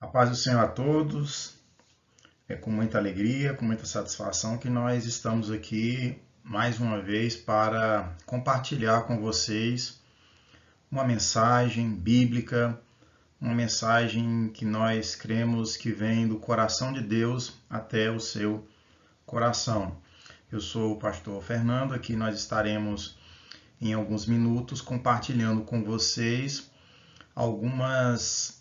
A paz do Senhor a todos. É com muita alegria, com muita satisfação que nós estamos aqui mais uma vez para compartilhar com vocês uma mensagem bíblica, uma mensagem que nós cremos que vem do coração de Deus até o seu coração. Eu sou o pastor Fernando, aqui nós estaremos em alguns minutos compartilhando com vocês algumas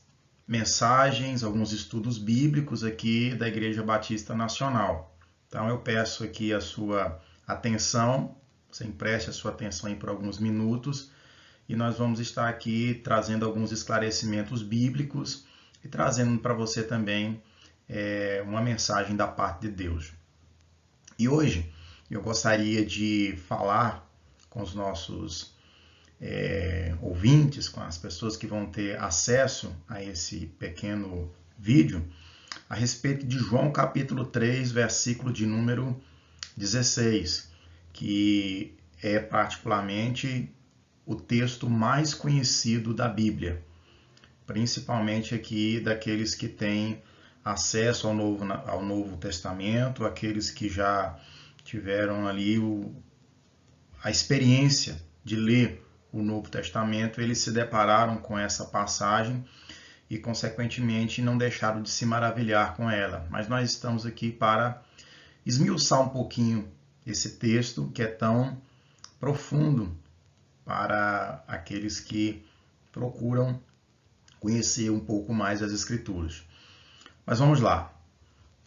mensagens, alguns estudos bíblicos aqui da Igreja Batista Nacional. Então eu peço aqui a sua atenção, você empreste a sua atenção aí por alguns minutos e nós vamos estar aqui trazendo alguns esclarecimentos bíblicos e trazendo para você também uma mensagem da parte de Deus. E hoje eu gostaria de falar com os nossos ouvintes, com as pessoas que vão ter acesso a esse pequeno vídeo, a respeito de João capítulo 3, versículo de número 16, que é particularmente o texto mais conhecido da Bíblia, principalmente aqui daqueles que têm acesso ao Novo Testamento, aqueles que já tiveram ali a experiência de ler o Novo Testamento, eles se depararam com essa passagem e, consequentemente, não deixaram de se maravilhar com ela. Mas nós estamos aqui para esmiuçar um pouquinho esse texto que é tão profundo para aqueles que procuram conhecer um pouco mais as Escrituras. Mas vamos lá.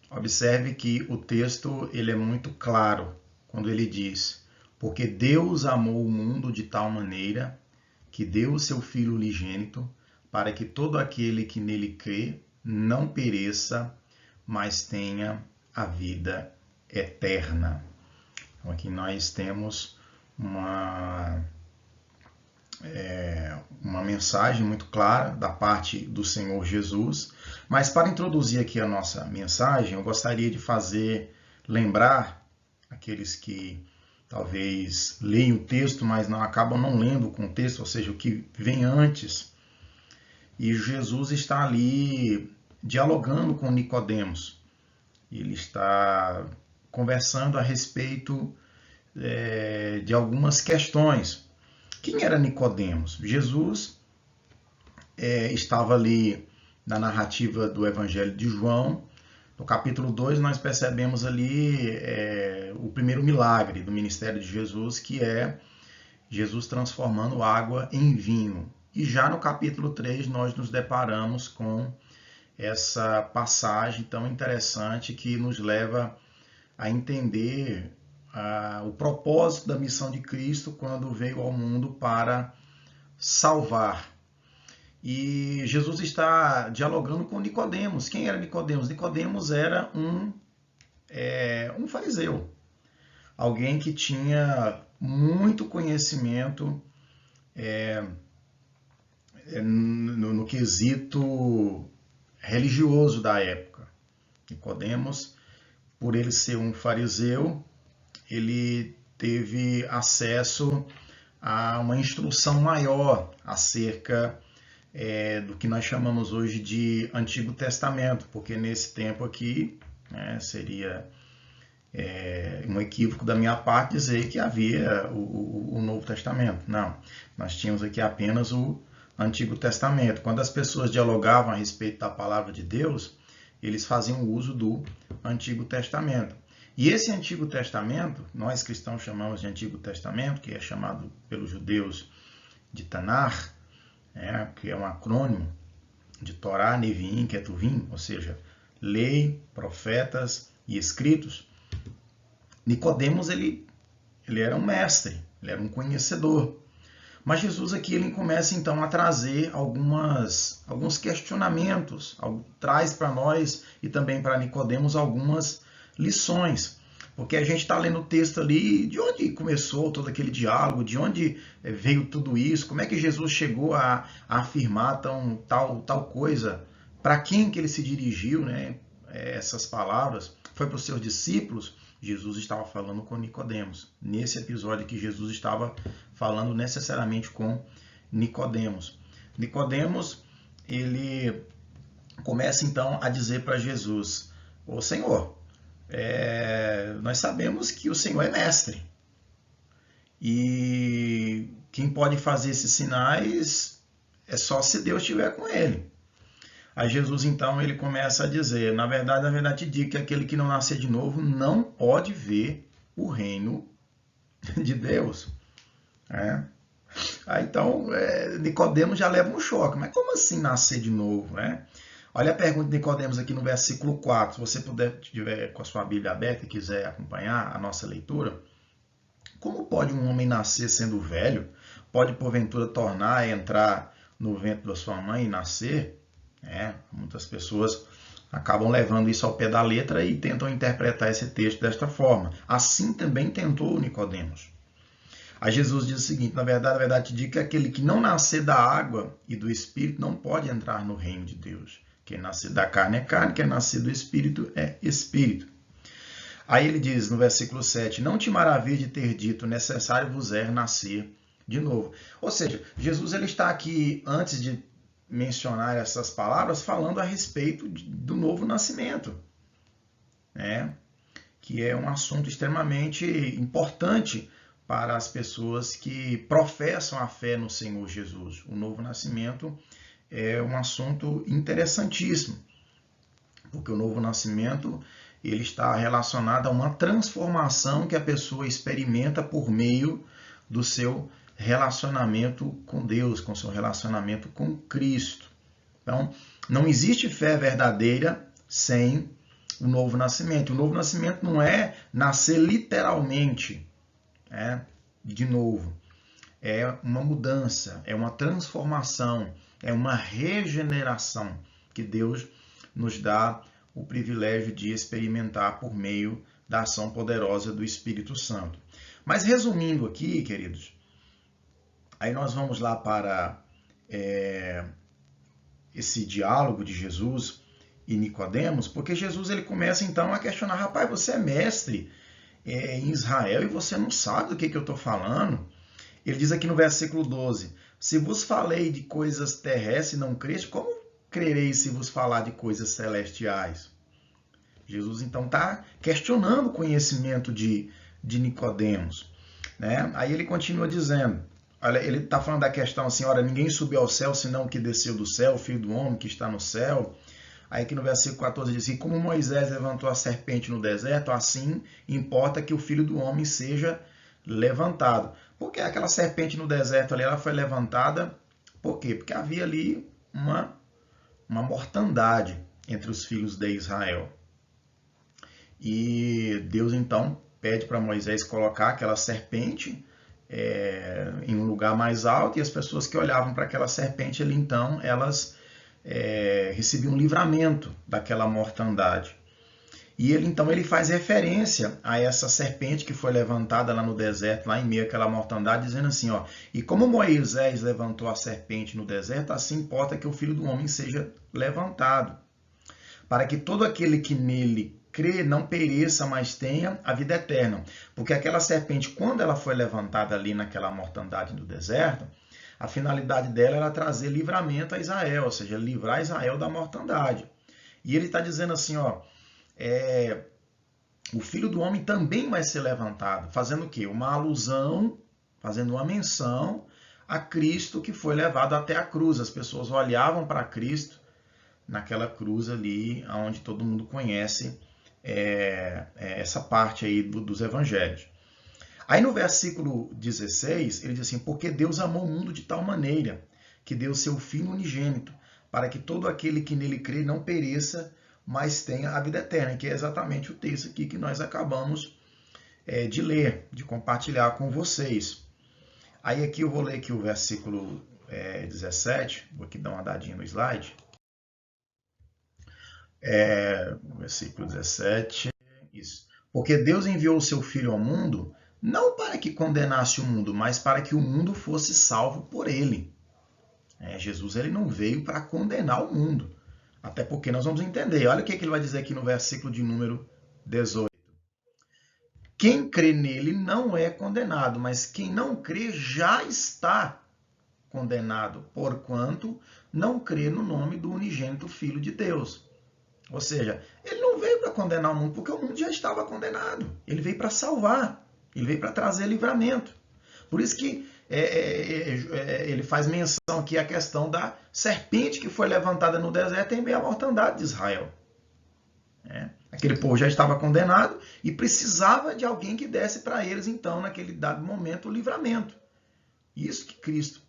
Observe que o texto ele é muito claro quando ele diz: porque Deus amou o mundo de tal maneira que deu o seu Filho unigênito, para que todo aquele que nele crê não pereça, mas tenha a vida eterna. Então aqui nós temos uma mensagem muito clara da parte do Senhor Jesus. Mas para introduzir aqui a nossa mensagem, eu gostaria de fazer lembrar aqueles que talvez leem o texto, mas acabam não lendo o contexto, ou seja, o que vem antes. E Jesus está ali dialogando com Nicodemos. Ele está conversando a respeito de algumas questões. Quem era Nicodemos? Jesus estava ali na narrativa do Evangelho de João. No capítulo 2, nós percebemos ali o primeiro milagre do ministério de Jesus, que é Jesus transformando água em vinho. E já no capítulo 3, nós nos deparamos com essa passagem tão interessante que nos leva a entender o propósito da missão de Cristo quando veio ao mundo para salvar. E Jesus está dialogando com Nicodemos. Quem era Nicodemos? Nicodemos era um fariseu, alguém que tinha muito conhecimento no quesito religioso da época. Nicodemos, por ele ser um fariseu, ele teve acesso a uma instrução maior acerca do que nós chamamos hoje de Antigo Testamento, porque nesse tempo aqui seria um equívoco da minha parte dizer que havia o Novo Testamento. Não, nós tínhamos aqui apenas o Antigo Testamento. Quando as pessoas dialogavam a respeito da palavra de Deus, eles faziam uso do Antigo Testamento. E esse Antigo Testamento, nós cristãos chamamos de Antigo Testamento, que é chamado pelos judeus de Tanar, que é um acrônimo de Torá, Neviim, Ketuvim, ou seja, lei, profetas e escritos. Nicodemos ele era um mestre, ele era um conhecedor. Mas Jesus aqui ele começa então a trazer alguns questionamentos, traz para nós e também para Nicodemos algumas lições. Porque a gente está lendo o texto ali, de onde começou todo aquele diálogo, de onde veio tudo isso, como é que Jesus chegou a afirmar tal coisa, para quem que ele se dirigiu, essas palavras, foi para os seus discípulos. Jesus estava falando com Nicodemos. Nesse episódio que Jesus estava falando necessariamente com Nicodemos. Nicodemos, ele começa então a dizer para Jesus: ô Senhor, nós sabemos que o Senhor é mestre. E quem pode fazer esses sinais é só se Deus estiver com ele. Aí Jesus então ele começa a dizer: na verdade te digo que aquele que não nascer de novo não pode ver o reino de Deus. Aí então Nicodemos já leva um choque. Mas como assim nascer de novo? Olha a pergunta de Nicodemos aqui no versículo 4. Se você puder, estiver com a sua Bíblia aberta e quiser acompanhar a nossa leitura. Como pode um homem nascer sendo velho? Pode, porventura, tornar a entrar no ventre da sua mãe e nascer? Muitas pessoas acabam levando isso ao pé da letra e tentam interpretar esse texto desta forma. Assim também tentou Nicodemos. Aí Jesus diz o seguinte: na verdade te digo que aquele que não nascer da água e do Espírito não pode entrar no reino de Deus. Quem nascer da carne é carne, quem nascer do Espírito é Espírito. Aí ele diz no versículo 7, não te maravilhe de ter dito, necessário vos é nascer de novo. Ou seja, Jesus ele está aqui, antes de mencionar essas palavras, falando a respeito do novo nascimento, que é um assunto extremamente importante para as pessoas que professam a fé no Senhor Jesus. O novo nascimento é um assunto interessantíssimo, porque o novo nascimento ele está relacionado a uma transformação que a pessoa experimenta por meio do seu relacionamento com Deus, com seu relacionamento com Cristo. Então, não existe fé verdadeira sem o novo nascimento. O novo nascimento não é nascer literalmente, de novo. É uma mudança, é uma transformação, é uma regeneração que Deus nos dá o privilégio de experimentar por meio da ação poderosa do Espírito Santo. Mas resumindo aqui, queridos, aí nós vamos lá para esse diálogo de Jesus e Nicodemos, porque Jesus ele começa então a questionar: rapaz, você é mestre em Israel e você não sabe do que eu estou falando? Ele diz aqui no versículo 12, se vos falei de coisas terrestres e não creste, como crereis se vos falar de coisas celestiais? Jesus então está questionando o conhecimento de Nicodemos. Aí ele continua dizendo, olha, ele está falando da questão assim, ora, ninguém subiu ao céu senão o que desceu do céu, o Filho do Homem que está no céu. Aí aqui no versículo 14 diz assim, como Moisés levantou a serpente no deserto, assim importa que o Filho do Homem seja levantado. Porque aquela serpente no deserto ali, ela foi levantada, por quê? Porque havia ali uma mortandade entre os filhos de Israel. E Deus então pede para Moisés colocar aquela serpente em um lugar mais alto, e as pessoas que olhavam para aquela serpente ali, então, elas recebiam um livramento daquela mortandade. E ele então ele faz referência a essa serpente que foi levantada lá no deserto, lá em meio àquela mortandade, dizendo assim, e como Moisés levantou a serpente no deserto, assim importa que o Filho do Homem seja levantado, para que todo aquele que nele crê não pereça, mas tenha a vida eterna. Porque aquela serpente, quando ela foi levantada ali naquela mortandade do deserto, a finalidade dela era trazer livramento a Israel, ou seja, livrar Israel da mortandade. E ele está dizendo assim, o Filho do Homem também vai ser levantado, fazendo o quê? Uma alusão, fazendo uma menção a Cristo que foi levado até a cruz. As pessoas olhavam para Cristo naquela cruz ali, onde todo mundo conhece essa parte aí dos evangelhos. Aí no versículo 16, ele diz assim, porque Deus amou o mundo de tal maneira que deu seu Filho unigênito, para que todo aquele que nele crê não pereça, mas tenha a vida eterna, que é exatamente o texto aqui que nós acabamos de ler, de compartilhar com vocês. Aí aqui eu vou ler aqui o versículo 17, vou aqui dar uma dadinha no slide. Versículo 17, isso. Porque Deus enviou o seu Filho ao mundo, não para que condenasse o mundo, mas para que o mundo fosse salvo por ele. Jesus ele não veio para condenar o mundo. Até porque nós vamos entender. Olha o que ele vai dizer aqui no versículo de número 18. Quem crê nele não é condenado, mas quem não crê já está condenado, porquanto não crê no nome do unigênito Filho de Deus. Ou seja, ele não veio para condenar o mundo, porque o mundo já estava condenado. Ele veio para salvar, ele veio para trazer livramento. Por isso que ele faz menção aqui à questão da serpente que foi levantada no deserto em meio à mortandade de Israel. Aquele povo já estava condenado e precisava de alguém que desse para eles, então, naquele dado momento, o livramento. Isso que Cristo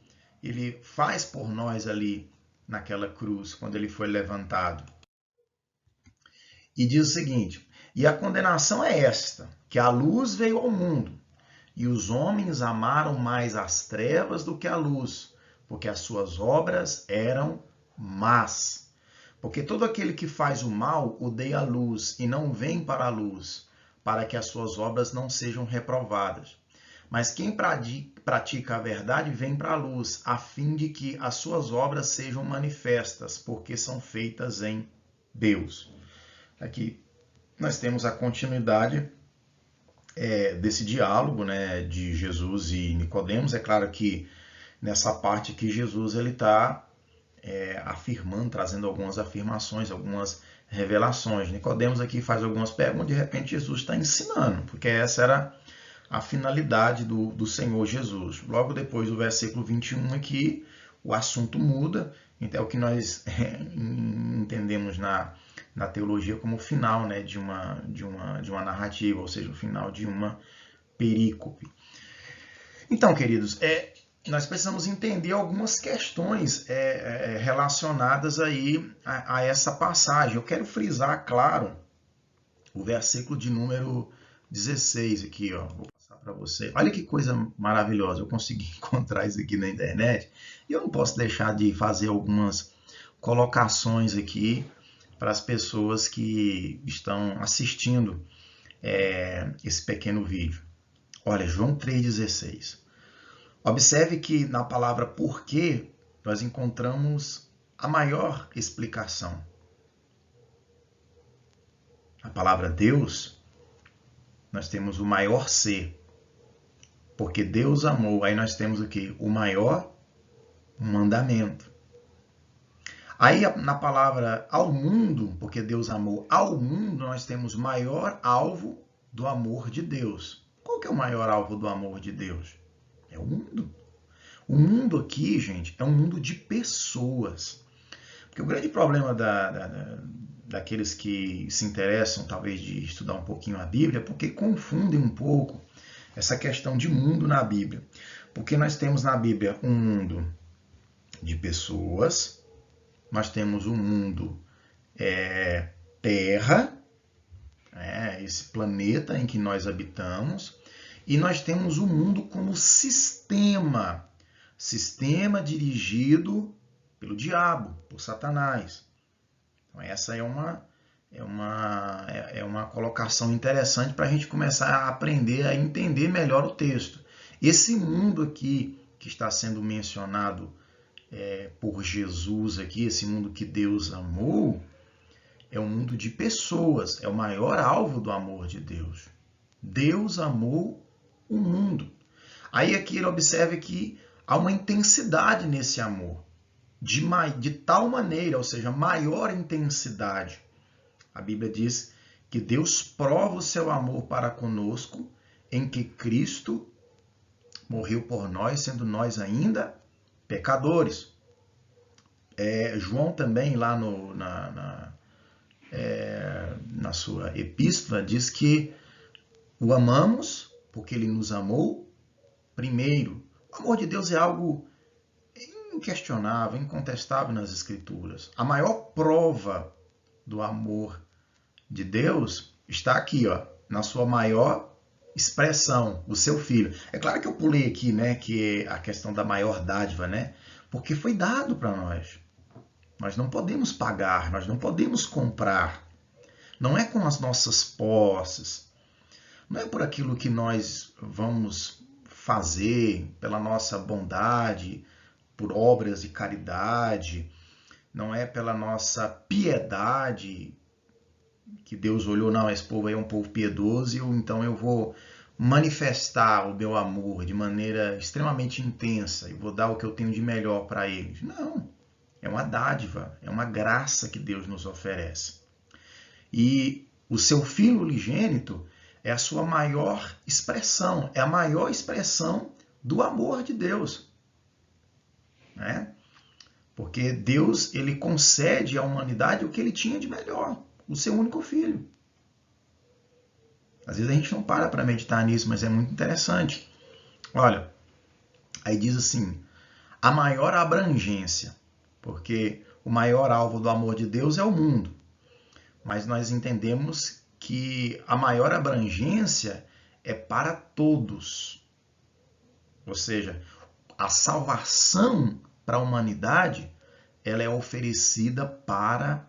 ele faz por nós ali naquela cruz, quando ele foi levantado. E diz o seguinte: e a condenação é esta, que a luz veio ao mundo, e os homens amaram mais as trevas do que a luz, porque as suas obras eram más. Porque todo aquele que faz o mal odeia a luz e não vem para a luz, para que as suas obras não sejam reprovadas. Mas quem pratica a verdade vem para a luz, a fim de que as suas obras sejam manifestas, porque são feitas em Deus. Aqui nós temos a continuidade desse diálogo, né, de Jesus e Nicodemos. É claro que nessa parte que Jesus ele está afirmando, trazendo algumas afirmações, algumas revelações. Nicodemos aqui faz algumas perguntas, de repente Jesus está ensinando, porque essa era a finalidade do Senhor Jesus. Logo depois do versículo 21 aqui, o assunto muda. Então é o que nós entendemos na teologia como o final, né, de uma narrativa, ou seja, o final de uma perícope. Então, queridos, nós precisamos entender algumas questões relacionadas aí a essa passagem. Eu quero frisar, claro, o versículo de número 16 aqui, ó. Vou passar para você. Olha que coisa maravilhosa. Eu consegui encontrar isso aqui na internet e eu não posso deixar de fazer algumas colocações aqui para as pessoas que estão assistindo esse pequeno vídeo. Olha, João 3,16. Observe que na palavra porquê nós encontramos a maior explicação. A palavra Deus, nós temos o maior ser. Porque Deus amou, aí nós temos o quê? O maior mandamento. Aí na palavra ao mundo, porque Deus amou ao mundo, nós temos o maior alvo do amor de Deus. Qual que é o maior alvo do amor de Deus? É o mundo. O mundo aqui, gente, é um mundo de pessoas. Porque o grande problema daqueles que se interessam, talvez, de estudar um pouquinho a Bíblia, é porque confundem um pouco essa questão de mundo na Bíblia. Porque nós temos na Bíblia um mundo de pessoas, nós temos um mundo Terra, esse planeta em que nós habitamos, e nós temos o mundo como sistema dirigido pelo diabo, por Satanás. Então essa é uma colocação interessante para a gente começar a aprender a entender melhor o texto. Esse mundo aqui que está sendo mencionado por Jesus aqui, esse mundo que Deus amou, é um mundo de pessoas, é o maior alvo do amor de Deus. Deus amou o mundo. Aí aqui ele observa que há uma intensidade nesse amor, de tal maneira, ou seja, maior intensidade. A Bíblia diz que Deus prova o seu amor para conosco em que Cristo morreu por nós, sendo nós ainda pecadores. João também, lá na sua epístola, diz que o amamos porque ele nos amou primeiro. O amor de Deus é algo inquestionável, incontestável nas Escrituras. A maior prova do amor de Deus está aqui, ó, na sua maior expressão, o seu Filho. É claro que eu pulei aqui, né, que é a questão da maior dádiva, né, porque foi dado para nós. Nós não podemos pagar, nós não podemos comprar. Não é com as nossas posses, não é por aquilo que nós vamos fazer, pela nossa bondade, por obras de caridade, não é pela nossa piedade, que Deus olhou, não, esse povo aí é um povo piedoso, então eu vou manifestar o meu amor de maneira extremamente intensa e vou dar o que eu tenho de melhor para eles. Não, é uma dádiva, é uma graça que Deus nos oferece. E o seu Filho unigênito é a sua maior expressão, é a maior expressão do amor de Deus. Né? Porque Deus, ele concede à humanidade o que ele tinha de melhor, o seu único filho. Às vezes a gente não para meditar nisso, mas é muito interessante. Olha, aí diz assim, a maior abrangência, porque o maior alvo do amor de Deus é o mundo. Mas nós entendemos que a maior abrangência é para todos. Ou seja, a salvação para a humanidade, ela é oferecida para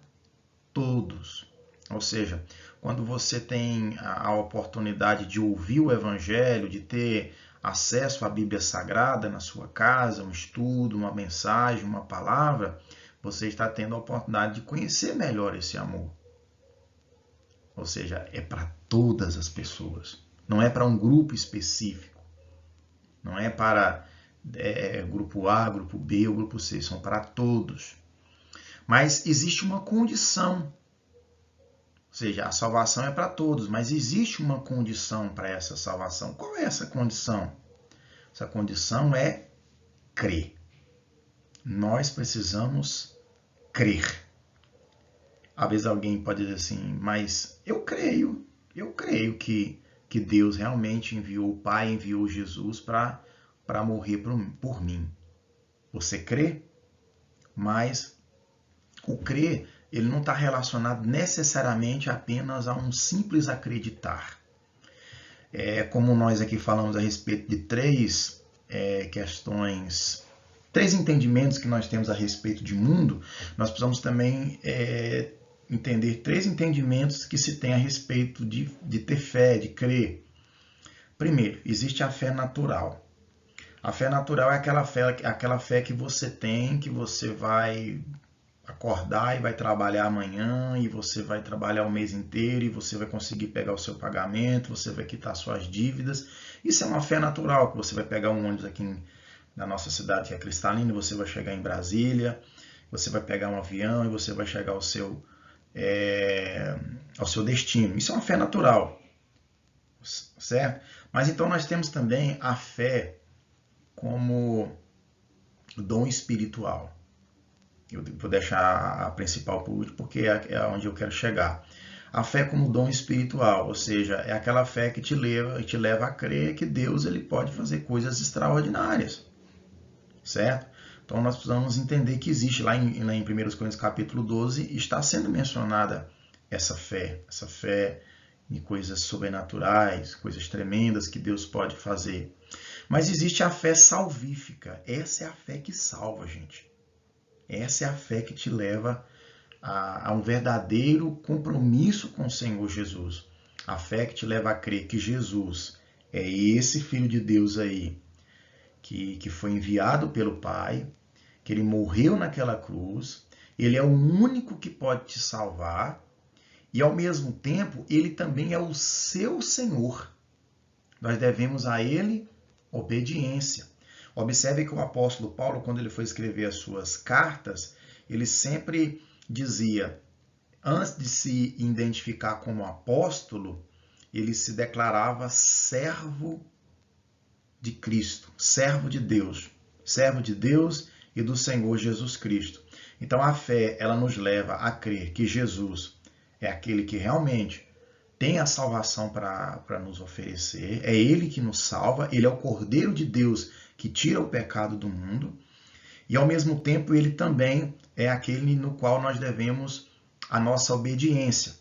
todos. Ou seja, quando você tem a oportunidade de ouvir o Evangelho, de ter acesso à Bíblia Sagrada na sua casa, um estudo, uma mensagem, uma palavra, você está tendo a oportunidade de conhecer melhor esse amor. Ou seja, é para todas as pessoas. Não é para um grupo específico. Não é para grupo A, grupo B ou grupo C. São para todos. Mas existe uma condição. Ou seja, a salvação é para todos, mas existe uma condição para essa salvação. Qual é essa condição? Essa condição é crer. Nós precisamos crer. Às vezes alguém pode dizer assim, mas eu creio que Deus realmente enviou o Pai, enviou Jesus para morrer por mim. Você crê? Mas o crer, ele não está relacionado necessariamente apenas a um simples acreditar. É como nós aqui falamos a respeito de três questões, três entendimentos que nós temos a respeito de mundo, nós precisamos também entender três entendimentos que se tem a respeito de ter fé, de crer. Primeiro, existe a fé natural. A fé natural é aquela fé que você tem, que você vai acordar e vai trabalhar amanhã, e você vai trabalhar o mês inteiro, e você vai conseguir pegar o seu pagamento, você vai quitar suas dívidas. Isso é uma fé natural, que você vai pegar um ônibus aqui na nossa cidade, que é Cristalina, e você vai chegar em Brasília, você vai pegar um avião e você vai chegar ao seu destino. Isso é uma fé natural, certo? Mas então nós temos também a fé como dom espiritual. Eu vou deixar a principal por último, porque é onde eu quero chegar. A fé como dom espiritual, ou seja, é aquela fé que te leva a crer que Deus ele pode fazer coisas extraordinárias, certo? Então nós precisamos entender que existe lá em 1 Coríntios capítulo 12, está sendo mencionada essa fé em coisas sobrenaturais, coisas tremendas que Deus pode fazer. Mas existe a fé salvífica. Essa é a fé que salva, gente. Essa é a fé que te leva a um verdadeiro compromisso com o Senhor Jesus. A fé que te leva a crer que Jesus é esse Filho de Deus aí, que foi enviado pelo Pai, que ele morreu naquela cruz, ele é o único que pode te salvar, e ao mesmo tempo ele também é o seu Senhor. Nós devemos a ele obediência. Observe que o apóstolo Paulo, quando ele foi escrever as suas cartas, ele sempre dizia, antes de se identificar como apóstolo, ele se declarava servo de Cristo, servo de Deus e do Senhor Jesus Cristo. Então a fé, ela nos leva a crer que Jesus é aquele que realmente tem a salvação para nos oferecer, é Ele que nos salva, Ele é o Cordeiro de Deus que tira o pecado do mundo, e ao mesmo tempo Ele também é aquele no qual nós devemos a nossa obediência.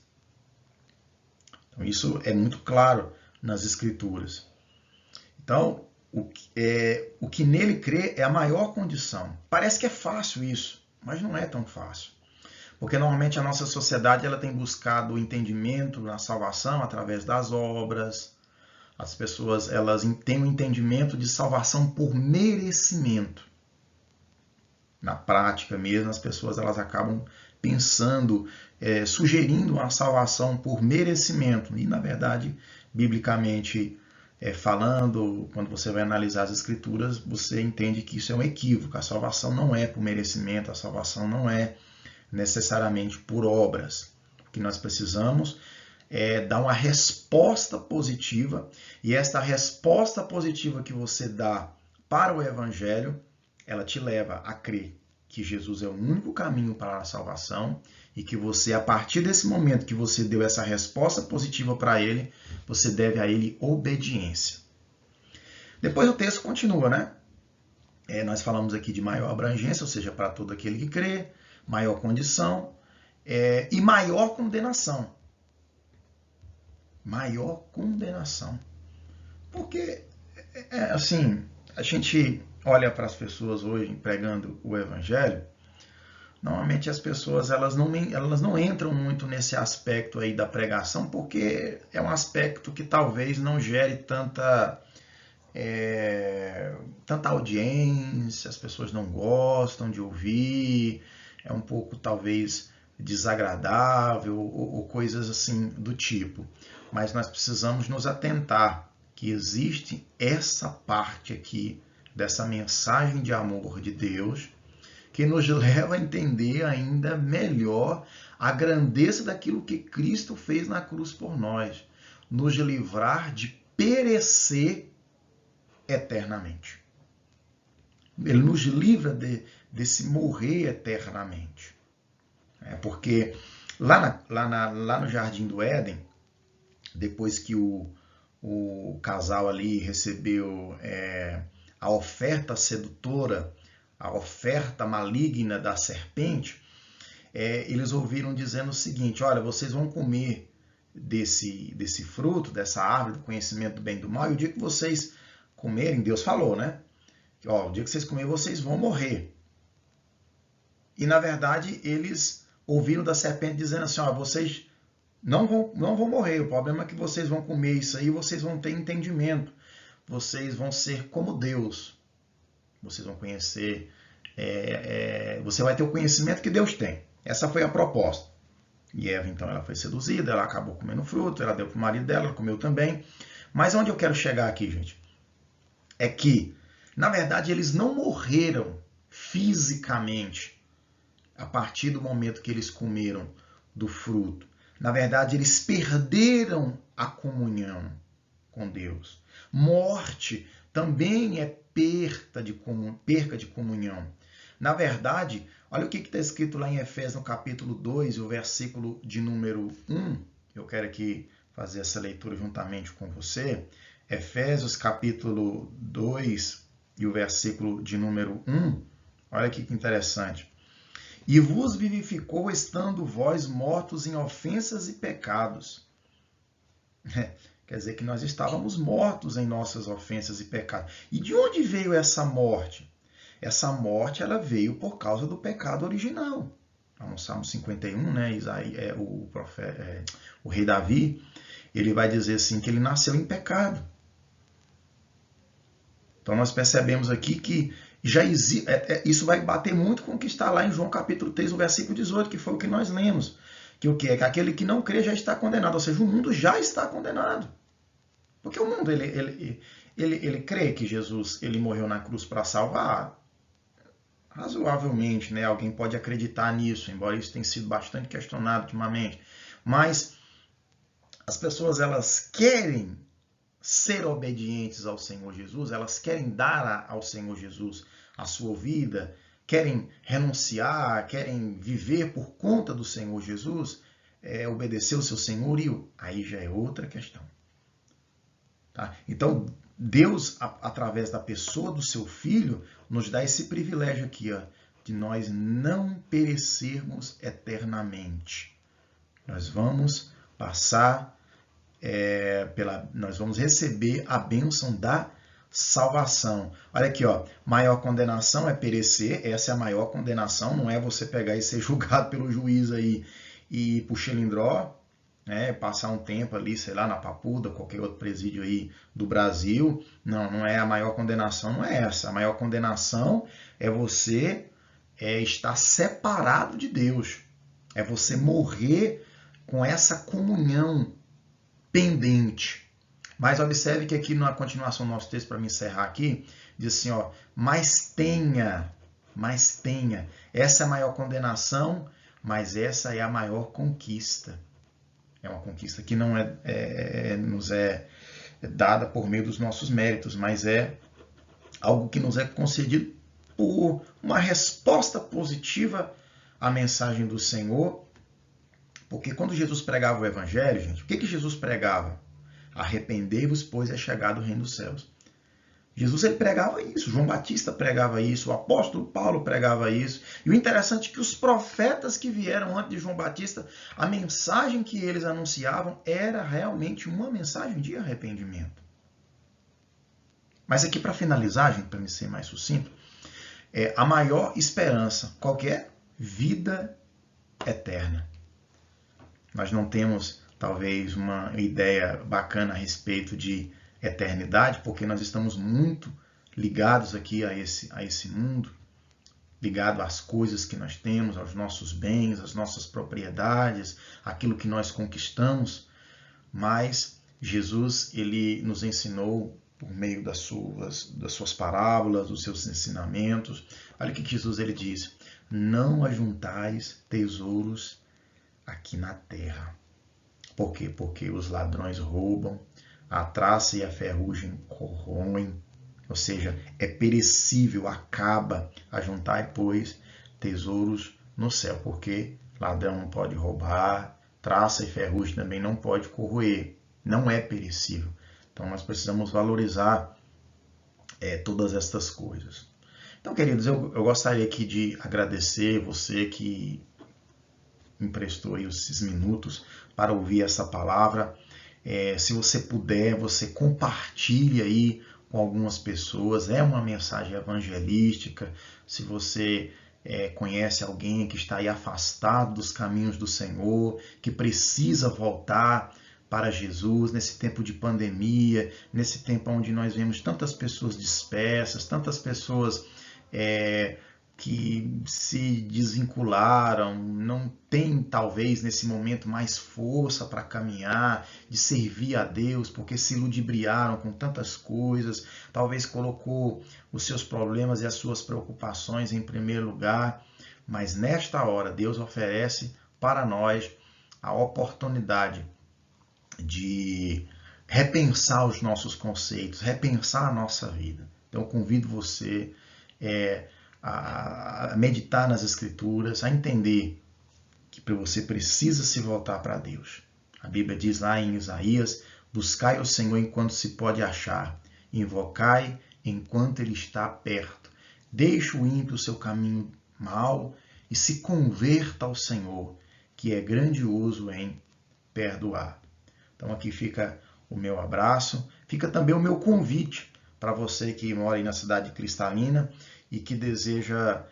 Então isso é muito claro nas Escrituras. Então, o que nele crê é a maior condição. Parece que é fácil isso, mas não é tão fácil. Porque normalmente a nossa sociedade ela tem buscado o entendimento na salvação através das obras. As pessoas elas têm um entendimento de salvação por merecimento. Na prática mesmo, as pessoas elas acabam pensando, sugerindo a salvação por merecimento. E, na verdade, biblicamente falando, quando você vai analisar as Escrituras, você entende que isso é um equívoco. A salvação não é por merecimento, a salvação não é necessariamente por obras. O que nós precisamos é dar uma resposta positiva, e esta resposta positiva que você dá para o Evangelho, ela te leva a crer que Jesus é o único caminho para a salvação e que você, a partir desse momento que você deu essa resposta positiva para ele, você deve a ele obediência. Depois o texto continua, né? Nós falamos aqui de maior abrangência, ou seja, para todo aquele que crê, maior condição e maior condenação. Maior condenação. Porque, assim, a gente olha para as pessoas hoje pregando o Evangelho, normalmente as pessoas elas não entram muito nesse aspecto aí da pregação, porque é um aspecto que talvez não gere tanta audiência, as pessoas não gostam de ouvir, é um pouco talvez desagradável ou coisas assim do tipo. Mas nós precisamos nos atentar que existe essa parte aqui dessa mensagem de amor de Deus que nos leva a entender ainda melhor a grandeza daquilo que Cristo fez na cruz por nós, nos livrar de perecer eternamente. Ele nos livra desse morrer eternamente. Porque lá no Jardim do Éden, depois que o casal ali recebeu a oferta sedutora, a oferta maligna da serpente, eles ouviram dizendo o seguinte: olha, vocês vão comer desse fruto, dessa árvore do conhecimento do bem e do mal, e o dia que vocês comerem, Deus falou, né? O dia que vocês comerem, vocês vão morrer. E na verdade eles ouviram da serpente dizendo assim: vocês não vão morrer, o problema é que vocês vão comer isso aí, vocês vão ter entendimento, vocês vão ser como Deus, vocês vão conhecer, você vai ter o conhecimento que Deus tem. Essa foi a proposta. E Eva, então, ela foi seduzida, ela acabou comendo fruto, ela deu para o marido dela, ela comeu também. Mas onde eu quero chegar aqui, gente, é que, na verdade, eles não morreram fisicamente a partir do momento que eles comeram do fruto. Na verdade, eles perderam a comunhão com Deus. Morte também é perca de comunhão. Na verdade, olha o que está escrito lá em Efésios, no capítulo 2, o versículo de número 1. Eu quero aqui fazer essa leitura juntamente com você. Efésios, capítulo 2, e o versículo de número 1. Olha aqui que interessante. E vos vivificou, estando vós mortos em ofensas e pecados. Quer dizer que nós estávamos mortos em nossas ofensas e pecados. E de onde veio essa morte? Essa morte ela veio por causa do pecado original. No Salmo 51, né, o rei Davi, ele vai dizer assim que ele nasceu em pecado. Então nós percebemos aqui que já existe, isso vai bater muito com o que está lá em João capítulo 3, o versículo 18, que foi o que nós lemos. Que o que é? Que aquele que não crê já está condenado, ou seja, o mundo já está condenado. Porque o mundo, ele crê que Jesus ele morreu na cruz para salvar. Razoavelmente, né? Alguém pode acreditar nisso, embora isso tenha sido bastante questionado ultimamente. Mas as pessoas, elas querem ser obedientes ao Senhor Jesus, elas querem dar ao Senhor Jesus a sua vida, querem renunciar, querem viver por conta do Senhor Jesus, obedecer o seu senhorio, aí já é outra questão. Tá? Então, Deus, através da pessoa do seu Filho, nos dá esse privilégio aqui, de nós não perecermos eternamente. Nós vamos passar nós vamos receber a bênção da salvação. Olha aqui, maior condenação é perecer, essa é a maior condenação, não é você pegar e ser julgado pelo juiz aí e ir pro Xilindró, passar um tempo ali, sei lá, na Papuda, qualquer outro presídio aí do Brasil. Não é a maior condenação, não é essa. A maior condenação é você estar separado de Deus. É você morrer com essa comunhão pendente. Mas observe que aqui na continuação do nosso texto, para me encerrar aqui, diz assim, ó, mas tenha, essa é a maior condenação, mas essa é a maior conquista. É uma conquista que não nos é dada por meio dos nossos méritos, mas é algo que nos é concedido por uma resposta positiva à mensagem do Senhor. Porque quando Jesus pregava o Evangelho, gente, o que Jesus pregava? Arrependei-vos, pois é chegado o reino dos céus. Jesus ele pregava isso, João Batista pregava isso, o apóstolo Paulo pregava isso. E o interessante é que os profetas que vieram antes de João Batista, a mensagem que eles anunciavam era realmente uma mensagem de arrependimento. Mas aqui para finalizar, gente, para me ser mais sucinto, a maior esperança, qual que é? Vida eterna. Nós não temos, talvez, uma ideia bacana a respeito de eternidade, porque nós estamos muito ligados aqui a esse mundo, ligado às coisas que nós temos, aos nossos bens, às nossas propriedades, aquilo que nós conquistamos. Mas Jesus, ele nos ensinou por meio das suas parábolas, dos seus ensinamentos. Olha o que Jesus ele diz: não ajuntais tesouros aqui na terra. Por quê? Porque os ladrões roubam, a traça e a ferrugem corroem, ou seja, é perecível, acaba. Ajuntai, pois, tesouros no céu, porque ladrão não pode roubar, traça e ferrugem também não pode corroer, não é perecível. Então nós precisamos valorizar todas estas coisas. Então, queridos, eu gostaria aqui de agradecer você que emprestou aí esses minutos para ouvir essa palavra. Se você puder, você compartilhe aí com algumas pessoas. É uma mensagem evangelística. Se você conhece alguém que está aí afastado dos caminhos do Senhor, que precisa voltar para Jesus nesse tempo de pandemia, nesse tempo onde nós vemos tantas pessoas dispersas, tantas pessoas que se desvincularam, não tem talvez nesse momento mais força para caminhar, de servir a Deus, porque se ludibriaram com tantas coisas, talvez colocou os seus problemas e as suas preocupações em primeiro lugar, mas nesta hora Deus oferece para nós a oportunidade de repensar os nossos conceitos, repensar a nossa vida. Então eu convido você a meditar nas Escrituras, a entender que você precisa se voltar para Deus. A Bíblia diz lá em Isaías: buscai o Senhor enquanto se pode achar, invocai enquanto Ele está perto. Deixe o ímpio o seu caminho mau e se converta ao Senhor, que é grandioso em perdoar. Então aqui fica o meu abraço, fica também o meu convite para você que mora aí na cidade de Cristalina e que deseja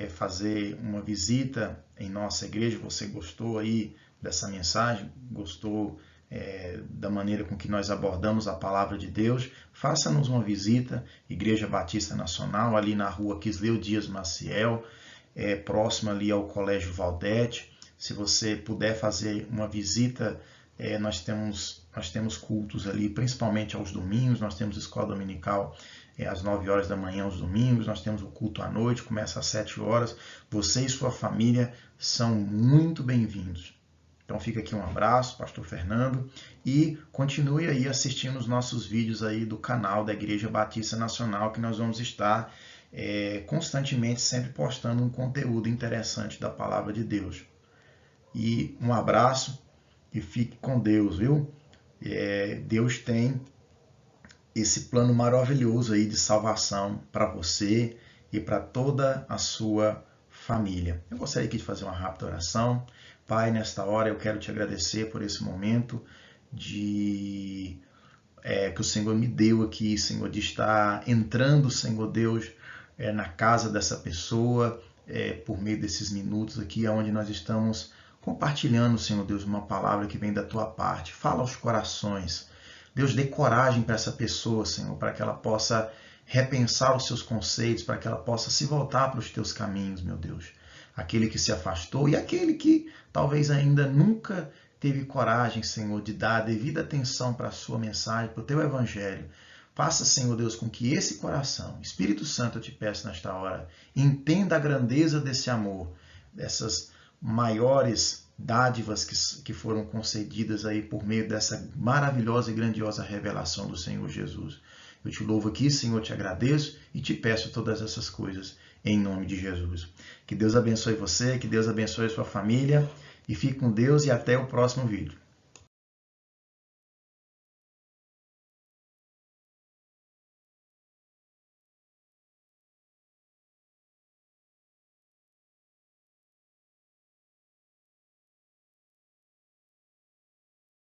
fazer uma visita em nossa igreja. Você gostou aí dessa mensagem? Gostou da maneira com que nós abordamos a palavra de Deus? Faça-nos uma visita, Igreja Batista Nacional, ali na rua Quisleu Dias Maciel, próximo ali ao Colégio Valdete. Se você puder fazer uma visita, nós temos cultos ali, principalmente aos domingos. Nós temos escola dominical às 9 horas da manhã aos domingos. Nós temos o culto à noite, começa às 7 horas. Você e sua família são muito bem-vindos. Então fica aqui um abraço, Pastor Fernando, e continue aí assistindo os nossos vídeos aí do canal da Igreja Batista Nacional, que nós vamos estar constantemente sempre postando um conteúdo interessante da Palavra de Deus. E um abraço e fique com Deus, viu? Deus tem esse plano maravilhoso aí de salvação para você e para toda a sua família. Eu gostaria aqui de fazer uma rápida oração. Pai, nesta hora eu quero te agradecer por esse momento que o Senhor me deu aqui, Senhor, de estar entrando, Senhor Deus, na casa dessa pessoa, por meio desses minutos aqui, onde nós estamos compartilhando, Senhor Deus, uma palavra que vem da tua parte. Fala aos corações. Deus, dê coragem para essa pessoa, Senhor, para que ela possa repensar os seus conceitos, para que ela possa se voltar para os teus caminhos, meu Deus. Aquele que se afastou e aquele que talvez ainda nunca teve coragem, Senhor, de dar a devida atenção para a sua mensagem, para o teu evangelho. Faça, Senhor Deus, com que esse coração, Espírito Santo, eu te peço nesta hora, entenda a grandeza desse amor, dessas maiores dádivas que foram concedidas aí por meio dessa maravilhosa e grandiosa revelação do Senhor Jesus. Eu te louvo aqui, Senhor, te agradeço e te peço todas essas coisas em nome de Jesus. Que Deus abençoe você, que Deus abençoe a sua família e fique com Deus e até o próximo vídeo.